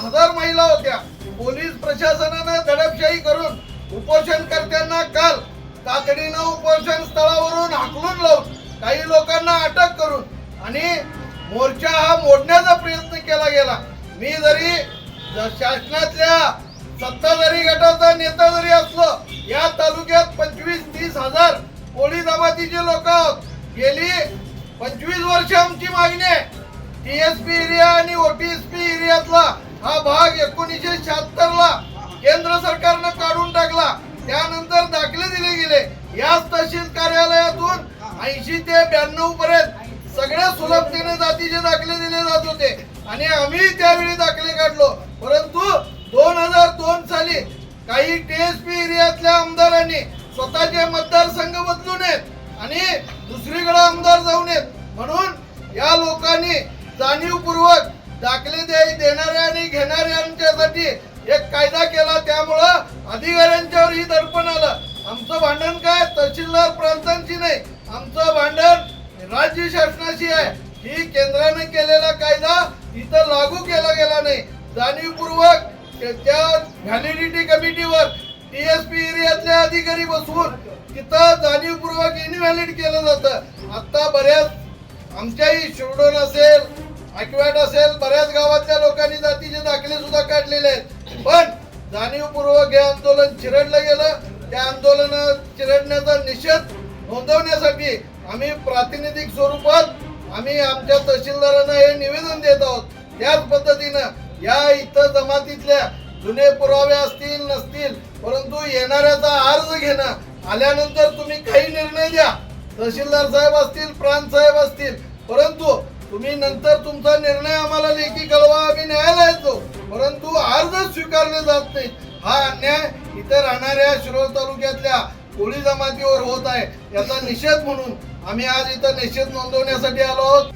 1000 महिला होत्या। पोलीस प्रशासनाने दडपशाही करून उपोषणकर्त्यांना काल तातडीनं उपोषण स्थळावरून हाकलून लावून काही लोकांना अटक करून आणि मोर्चा हा मोडण्याचा प्रयत्न केला गेला। मी जरी शासनातल्या सत्ताधारी गटाचा नेता जरी असलो, या तालुक्यात 25-30 हजार कोळी जमातीचे लोक आहोत। गेली 25 वर्ष आमची मागणी आहे। टीएसपी एरिया आणि ओटीएसपी एरियातला हा भाग 1976 ला केंद्र सरकारनं काढून टाकला। त्यानंतर दाखले दिले गेले। याच तहसील कार्यालयातून 80 ते 92 पर्यंत सगळ्या सुलभतेने जातीचे दाखले दिले जात होते आणि आम्ही त्यावेळी दाखले काढलो। परंतु 2002 साली काही टीएसपी एरियातल्या आमदारांनी स्वतःचे मतदारसंघ बदलू नयेत आणि दुसरीकडे आमदार जाऊ नयेत म्हणून या लोकांनी जाणीवपूर्वक दाखले देणाऱ्या आणि घेणाऱ्यांच्यासाठी एक कायदा केला। त्यामुळं अधिकाऱ्यांच्यावर ही दडपण आलं। आमचं भांडण काय तहसीलदार प्रांतांची नाही, आमचं भांडण राज्य शासनाशी आहे। ही केंद्राने केलेला कायदा इथं लागू केला गेला नाही। जाणीवपूर्वक त्या व्हॅलिडिटी कमिटीवर टीएसपी एरियातले अधिकारी बसवून तिथं जाणीवपूर्वक इनव्हॅलिड केलं जातं। आता बऱ्याच आमच्याही शिरडोन असेल, अक्वाट असेल, बऱ्याच गावातल्या लोकांनी जातीचे दाखले सुद्धा काढलेले आहेत। पण जाणीवपूर्वक हे आंदोलन चिरडलं गेलं। त्या आंदोलन चिरडण्याचा निषेध नोंदवण्यासाठी आम्ही प्रातिनिधिक स्वरूपात आम्ही आमच्या तहसीलदारांना हे निवेदन देत आहोत। त्याच पद्धतीनं या इथं जमातीतल्या जुने पुरावे असतील नसतील, परंतु येणाऱ्याचा अर्ज घेणं आल्यानंतर तुम्ही काही निर्णय द्या, तहसीलदार साहेब असतील, प्रांत साहेब असतील, परंतु तुम्ही नंतर तुमचा निर्णय आम्हाला लेखी कळवा, आम्ही न्यायालयात जाऊ, परंतु अर्ज स्वीकारले जात नाहीत। हा अन्याय इथे राहणाऱ्या शिरोळ तालुक्यातल्या कोळी जमातीवर होत आहे। याचा निषेध म्हणून आम्ही आज इथं निषेध नोंदवण्यासाठी आलो आहोत।